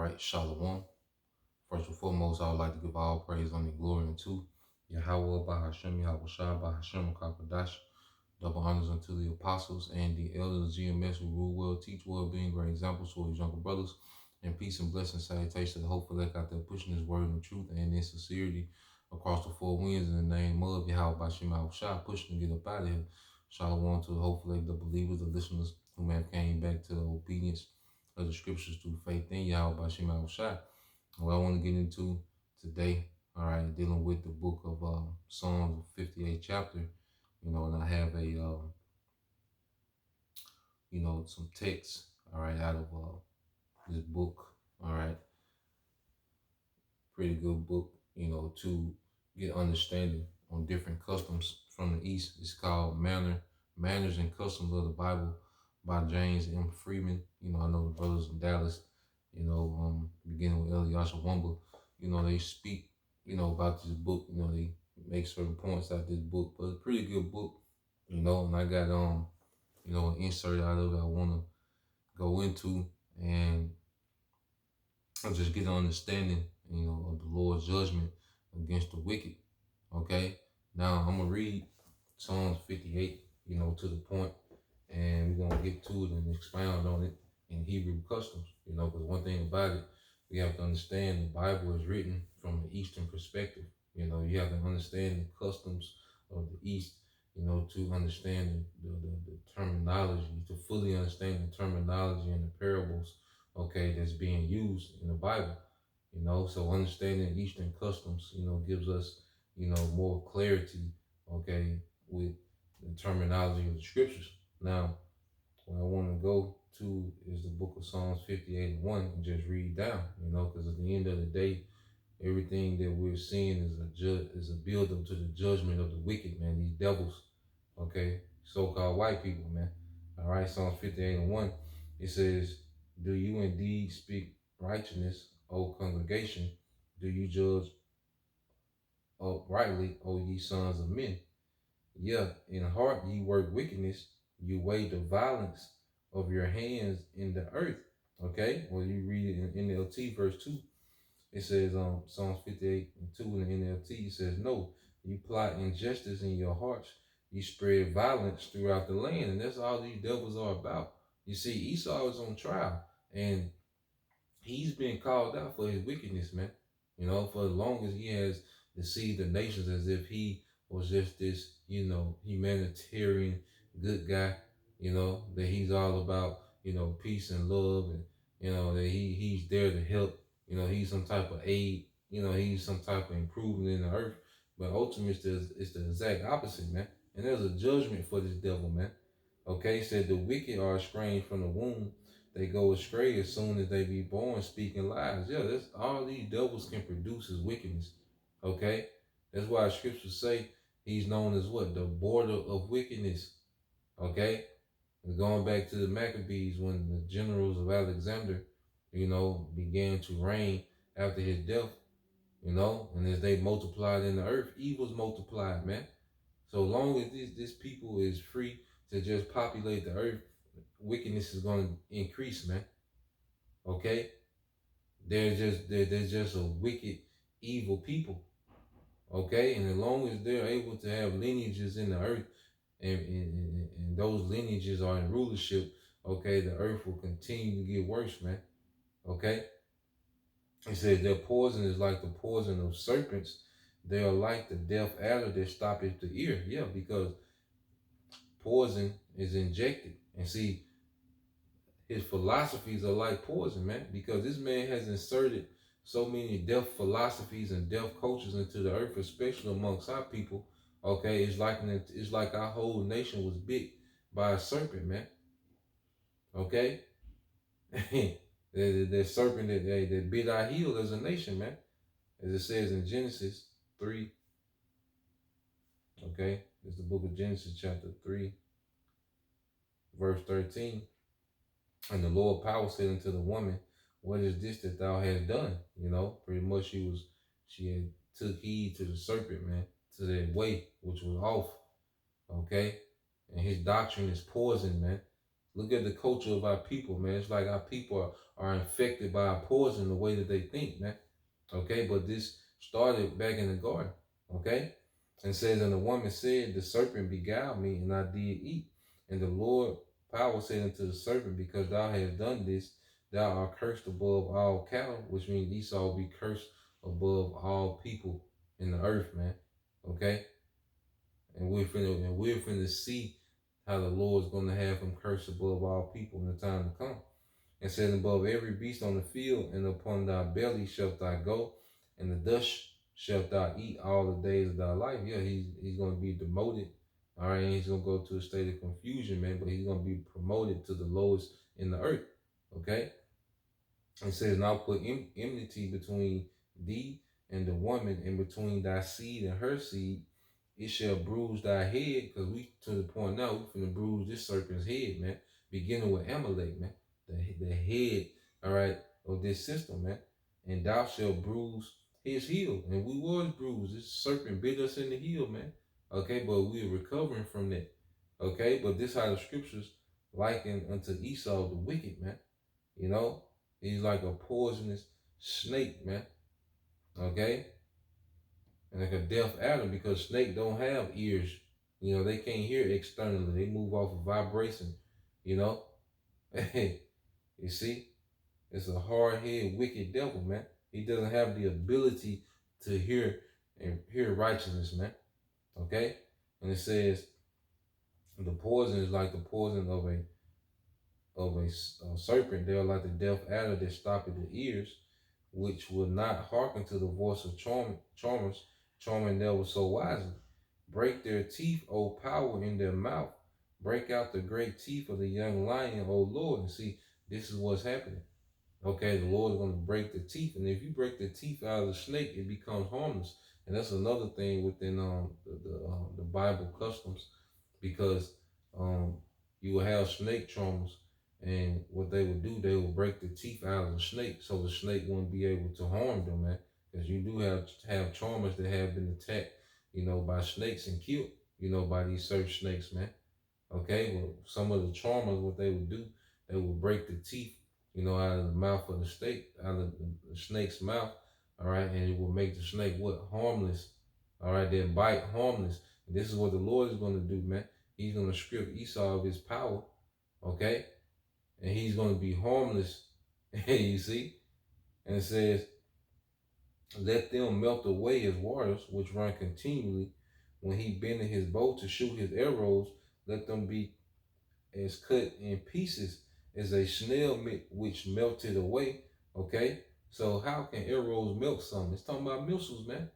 right, Shalom. First and foremost, I would like to give all praise, honor, and glory unto Yahweh, Bahashem, Yahweh Shai, Bahashem, Kakadash. Double honors unto the apostles and the elders, GMS, who rule well, teach well, being great examples for his younger brothers. And peace and blessing, salutation to the hopeful elect out there pushing his word in truth and in sincerity across the four winds in the name of Yahweh, Bahashem, Yahweh Shai, pushing to get up out of here. Shalom to the hopeful elect, the believers, the listeners who may have came back to the obedience of the scriptures through faith in Yahweh, Bahashem, Yahweh Shai. What I want to get into today, all right, dealing with the book of Psalms 58 chapter, and I have some text, all right, out of this book, all right, pretty good book, to get understanding on different customs from the East. It's called Manners and Customs of the Bible by James M. Freeman. I know the brothers in Dallas, beginning with Eliasha Wumba, they speak, about this book, they make certain points out this book, but it's a pretty good book, and I got, an insert out of it I want to go into, and I'll just get an understanding, of the Lord's judgment against the wicked. Okay, now I'm gonna read Psalms 58, to the point, and we're gonna get to it and expound on it in Hebrew customs, because one thing about it, we have to understand the Bible is written from the Eastern perspective. You have to understand the customs of the East, to understand the terminology, to fully understand the terminology and the parables, okay, that's being used in the Bible. So understanding Eastern customs, gives us, more clarity, okay, with the terminology of the scriptures. Now, what I want to go to is the book of Psalms 58 and 1 and just read down, because at the end of the day, everything that we're seeing is a build up to the judgment of the wicked, man, these devils, okay, so-called white people, man. All right, Psalms 58 and 1, it says, "Do you indeed speak righteousness, O congregation? Do you judge uprightly, O ye sons of men? Yeah, in heart ye work wickedness, you weigh the violence of your hands in the earth." Okay, well, you read it in NLT verse 2. It says, Psalms 58 and 2 in the NLT, it says, "No, you plot injustice in your hearts, you spread violence throughout the land." And that's all these devils are about. You see, Esau is on trial, and he's been called out for his wickedness, man. For as long as he has deceived the nations as if he was just this, humanitarian good guy, that he's all about, peace and love, and, that he's there to help, he's some type of aid, he's some type of improvement in the earth. But ultimately, it's the exact opposite, man. And there's a judgment for this devil, man. Okay, it said the wicked are estranged from the womb. They go astray as soon as they be born, speaking lies. Yeah, that's all these devils can produce is wickedness. Okay, that's why scriptures say he's known as what? The border of wickedness. Okay, and going back to the Maccabees, when the generals of Alexander, began to reign after his death, and as they multiplied in the earth, evil's multiplied, man. So long as this people is free to just populate the earth, wickedness is going to increase, man. Okay, they're just a wicked, evil people. Okay, and as long as they're able to have lineages in the earth, and those lineages are in rulership, okay, the earth will continue to get worse, man. Okay, it says their poison is like the poison of serpents. They are like the deaf adder that stoppeth the ear. Yeah, because poison is injected, and see, his philosophies are like poison, man, because this man has inserted so many deaf philosophies and deaf cultures into the earth, especially amongst our people. Okay, it's like our whole nation was bit by a serpent, man. Okay, the serpent that bit our heel as a nation, man, as it says in Genesis 3. Okay, it's the book of Genesis, chapter 3, verse 13. And the Lord power said unto the woman, "What is this that thou hast done?" Pretty much she had took heed to the serpent, man, to that way, which was off. Okay. And his doctrine is poison, man. Look at the culture of our people, man. It's like our people are infected by a poison the way that they think, man. Okay, but this started back in the garden. Okay, and says, and the woman said, the serpent beguiled me, and I did eat. And the Lord power said unto the serpent, because thou hast done this, thou art cursed above all cattle, which means Esau will be cursed above all people in the earth, man. Okay, and we're finna see how the Lord's gonna have him cursed above all people in the time to come. And said, above every beast on the field, and upon thy belly shalt thou go, and the dust shalt thou eat all the days of thy life. Yeah, he's gonna be demoted. All right, and he's gonna go to a state of confusion, man, but he's gonna be promoted to the lowest in the earth. Okay? It says, and I'll put enmity between thee and the woman, and between thy seed and her seed. It shall bruise thy head, because we to the point now, we finna bruise this serpent's head, man. Beginning with Amalek, man. The head, all right, of this system, man. And thou shalt bruise his heel. And we was bruised. This serpent bit us in the heel, man. Okay, but we're recovering from that. Okay, but this how the scriptures liken unto Esau the wicked, man. You know, he's like a poisonous snake, man. Okay? And like a deaf adder, because snake don't have ears. You know, they can't hear externally. They move off of vibration. You know? You see? It's a hard-headed, wicked devil, man. He doesn't have the ability to hear and hear righteousness, man. Okay? And it says the poison is like the poison of a serpent. They are like the deaf adder that stop at the ears, which will not hearken to the voice of charmers, charming never so wisely. Break their teeth, O power, in their mouth. Break out the great teeth of the young lion, O Lord. And see, this is what's happening. Okay, the Lord is going to break the teeth. And if you break the teeth out of the snake, it becomes harmless. And that's another thing within the Bible customs, because um, you will have snake charmers, and what they would do, they would break the teeth out of the snake, so the snake wouldn't be able to harm them, man. Because you do have charmers that have been attacked, you know, by snakes and killed, you know, by these certain snakes, man. Okay, well, some of the charmers, what they would do, they would break the teeth, you know, out of the mouth of the snake, out of the snake's mouth, all right, and it will make the snake what? Harmless, all right, their bite harmless. And this is what the Lord is going to do, man. He's going to strip Esau of his power, okay, and he's going to be harmless, you see, and it says, let them melt away as waters, which run continually. When he bendeth his bow to shoot his arrows, let them be as cut in pieces as a snail which melted away. Okay, so how can arrows melt something? It's talking about missiles, man.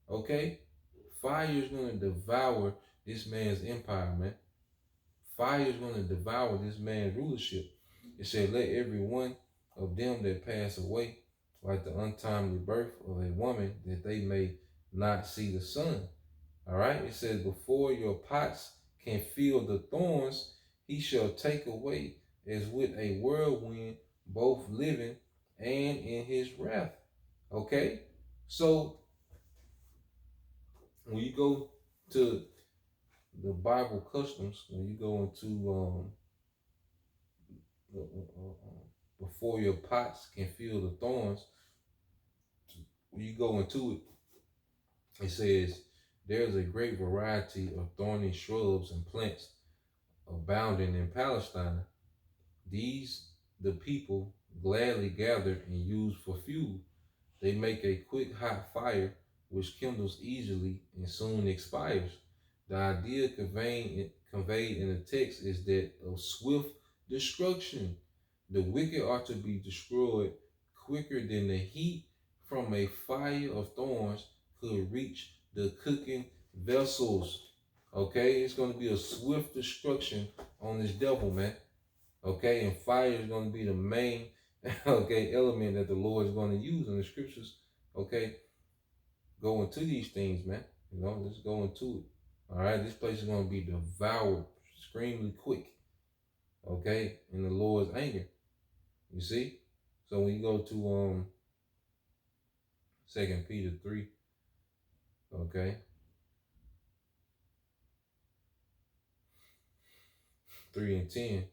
Okay, fire is going to devour this man's empire, man. Fire is going to devour this man's rulership. It said, let every one of them that pass away, like the untimely birth of a woman, that they may not see the sun. All right, it says, before your pots can feel the thorns, he shall take away as with a whirlwind, both living and in his wrath. Okay, so when you go to the Bible customs, when you go into before your pots can feel the thorns, when you go into it, it says there's a great variety of thorny shrubs and plants abounding in Palestine. These the people gladly gather and use for fuel. They make a quick hot fire which kindles easily and soon expires. The idea conveyed in the text is that of swift destruction. The wicked are to be destroyed quicker than the heat from a fire of thorns could reach the cooking vessels. Okay, it's going to be a swift destruction on this devil, man. Okay, and fire is going to be the main okay element that the Lord is going to use in the scriptures. Okay, go into these things, man. You know, let's go into it. All right, this place is going to be devoured extremely quick. Okay, in the Lord's anger. You see? So when you go to 2 Peter 3, okay, 3 and 10,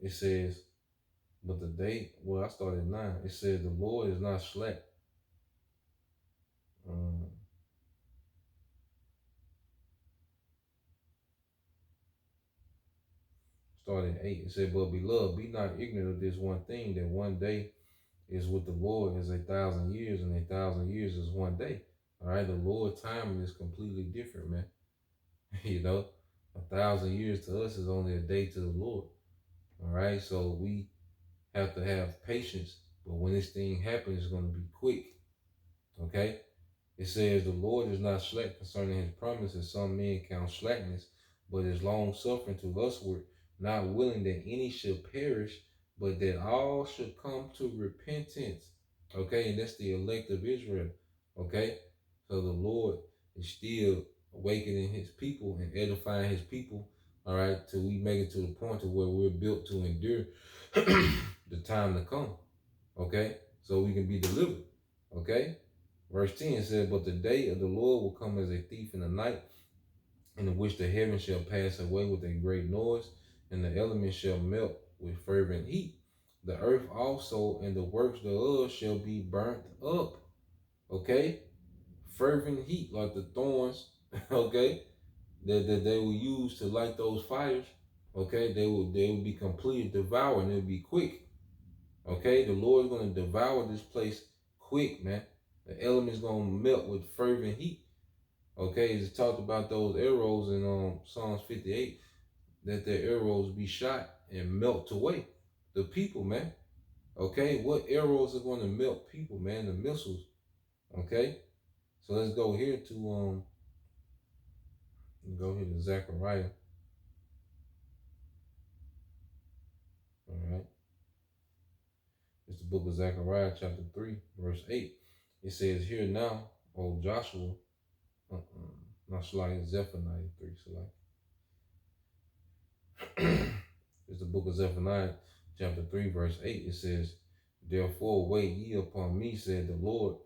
it says, but the day, well, I started at 9. It said, the Lord is not slack. Um, started at 8. It said, but beloved, be not ignorant of this one thing, that one day is with the Lord as 1,000 years, and 1,000 years is one day. All right, the Lord timing is completely different, man. You know, 1,000 years to us is only a day to the Lord. All right, so we have to have patience, but when this thing happens, it's going to be quick. Okay, it says the Lord is not slack concerning his promise, as some men count slackness, but is long suffering to usward, not willing that any should perish, but that all should come to repentance. Okay, and that's the elect of Israel. Okay, so the Lord is still awakening his people and edifying his people. All right, till we make it to the point to where we're built to endure the time to come. Okay, so we can be delivered. Okay, verse 10 says, but the day of the Lord will come as a thief in the night, in which the heavens shall pass away with a great noise, and the elements shall melt with fervent heat. The earth also and the works thereof shall be burnt up. Okay? Fervent heat, like the thorns, okay, that they will use to light those fires. Okay, they will be completely devoured, and it'll be quick. Okay, the Lord is going to devour this place quick, man. The elements going to melt with fervent heat. Okay, it's talked about those arrows in Psalms 58, that their arrows be shot and melt away. The people, man. Okay, what arrows are going to melt people, man? The missiles. Okay, so let's go here to Zechariah. All right, it's the book of Zechariah, chapter 3, verse 8. It says, "Here now, O Joshua, not Shalai, Zephaniah 3, Shalai." It's the book of Zephaniah, chapter 3, verse 8. It says, "Therefore wait ye upon me, said the Lord,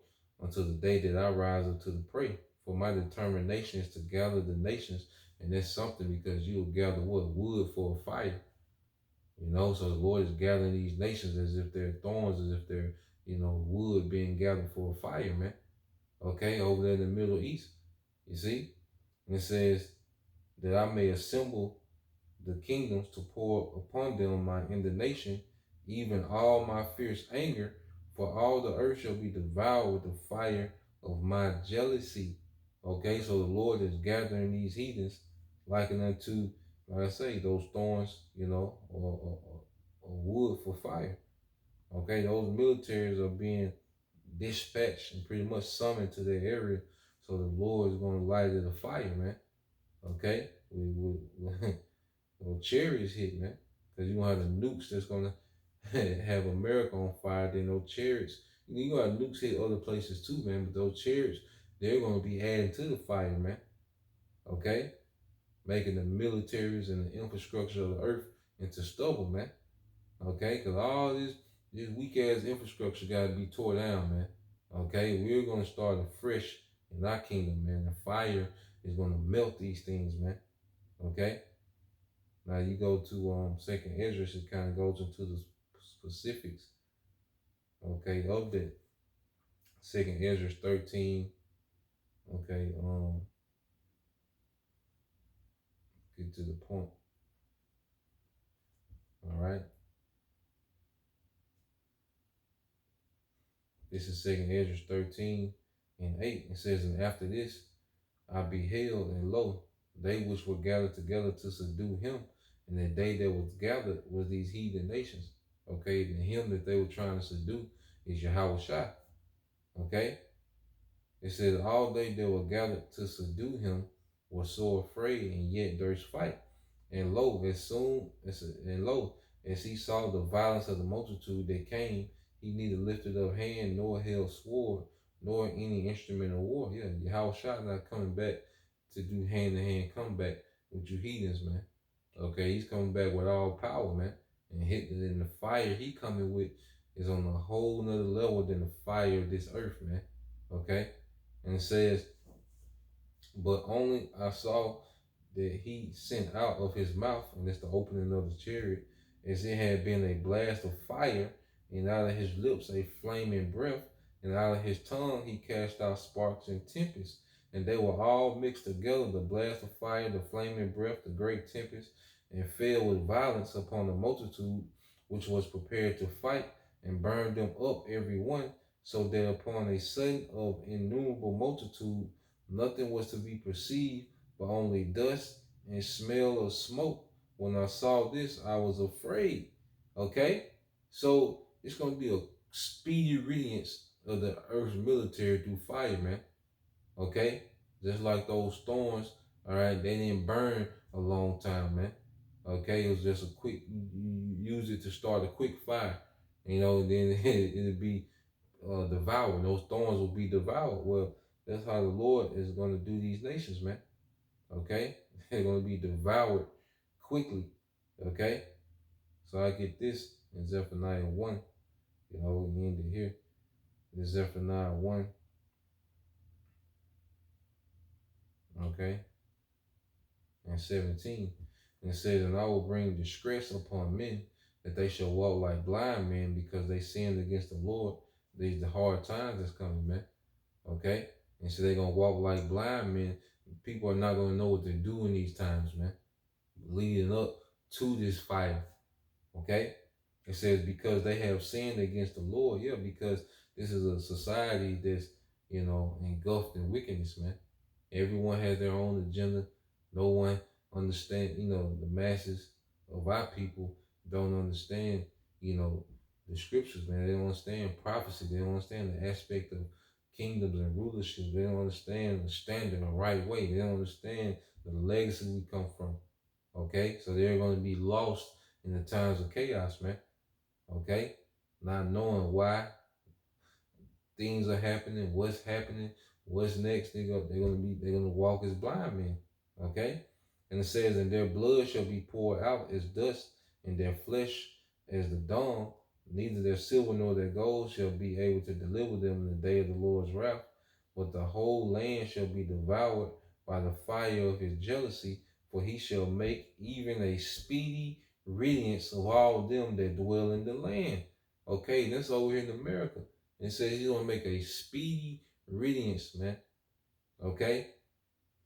until the day that I rise up to the prey. For my determination is to gather the nations." And that's something, because you'll gather what? Wood for a fire. You know, so the Lord is gathering these nations as if they're thorns, as if they're, wood being gathered for a fire, man. Okay, over there in the Middle East. You see? And it says that I may assemble the kingdoms to pour upon them my indignation, even all my fierce anger, for all the earth shall be devoured with the fire of my jealousy. Okay, so the Lord is gathering these heathens, likened unto, like I say, those thorns, or wood for fire. Okay, those militaries are being dispatched and pretty much summoned to their area. So the Lord is going to light it a fire, man. Okay, we well, chariots hit, man, because you gonna have the nukes that's gonna have America on fire. Then those chariots, you gonna have nukes hit other places too, man. But those chariots, they're gonna be adding to the fire, man. Okay, making the militaries and the infrastructure of the earth into stubble, man. Okay, because all this weak ass infrastructure gotta be tore down, man. Okay, we're gonna start afresh in our kingdom, man. The fire is gonna melt these things, man. Okay. Now you go to Second Esdras, it kind of goes into the specifics, okay, of that. Second Esdras 13, okay, get to the point. All right. This is Second Esdras 13 and 8. It says, "And after this I beheld, and lo, they which were gathered together to subdue him, and the day that was gathered was these heathen nations." Okay, and him that they were trying to subdue is Yahweh Shai. Okay. It says, "All they that were gathered to subdue him were so afraid, and yet durst fight. And lo, as he saw the violence of the multitude that came, he neither lifted up hand nor held sword, nor any instrument of war." Yeah, Yahweh Shah not coming back to do hand-to-hand comeback with you heathens, man. Okay, he's coming back with all power, man. And in the fire he coming with is on a whole nother level than the fire of this earth, man. Okay? And it says, "But only I saw that he sent out of his mouth," and that's the opening of the chariot, as it had been a blast of fire, and out of his lips a flaming breath, and out of his tongue he cast out sparks and tempests. And they were all mixed together, the blast of fire, the flaming breath, the great tempest, and fell with violence upon the multitude which was prepared to fight, and burned them up every one, so that upon a sudden of innumerable multitude nothing was to be perceived but only dust and smell of smoke. When I saw this, I was afraid. Okay? So it's going to be a speedy radiance of the Earth's military through fire, man. Okay? Just like those thorns, all right, they didn't burn a long time, man. Okay? It was just a quick, you use it to start a quick fire. Then it'll be devoured. Those thorns will be devoured. Well, that's how the Lord is going to do these nations, man. Okay? They're going to be devoured quickly. Okay? So I get this in Zephaniah 1. We end it here. In Zephaniah 1. Okay? And 17. And it says, and I will bring distress upon men, that they shall walk like blind men, because they sinned against the Lord. These the hard times that's coming, man. Okay? And so they're going to walk like blind men. People are not going to know what they're doing these times, man. Leading up to this fire. Okay? It says, because they have sinned against the Lord. Yeah, because this is a society that's, engulfed in wickedness, man. Everyone has their own agenda. No one understand, the masses of our people don't understand, the scriptures, man. They don't understand prophecy. They don't understand the aspect of kingdoms and rulership. They don't understand the standard, the right way. They don't understand the legacy we come from. Okay? So they're going to be lost in the times of chaos, man. Okay? Not knowing why things are happening, what's next. They're gonna walk as blind men. Okay? And it says, and their blood shall be poured out as dust, and their flesh as the dung. Neither their silver nor their gold shall be able to deliver them in the day of the Lord's wrath, but the whole land shall be devoured by the fire of his jealousy, for he shall make even a speedy radiance of all them that dwell in the land. Okay, that's over here in America. It says he's gonna make a speedy radiance, man. Okay?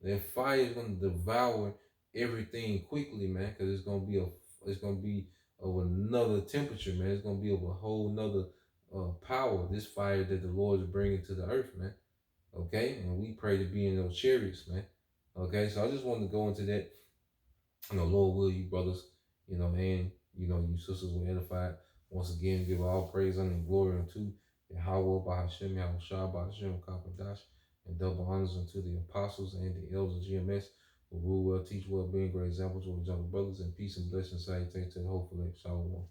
That fire is gonna devour everything quickly, man, because it's gonna be of another temperature, man. It's gonna be of a whole nother power. This fire that the Lord is bringing to the earth, man. Okay, and we pray to be in those chariots, man. Okay, so I just wanted to go into that. Lord will you brothers, and you sisters were edified. Once again, give all praise and glory unto Yahweh, Bahashem, Yahushua, Bahashem, Kapadash, and double honors unto the apostles and the elders of GMS, who rule well, teach well, being great examples to the younger brothers, and peace and blessings, salutation to the hopeful Shalom.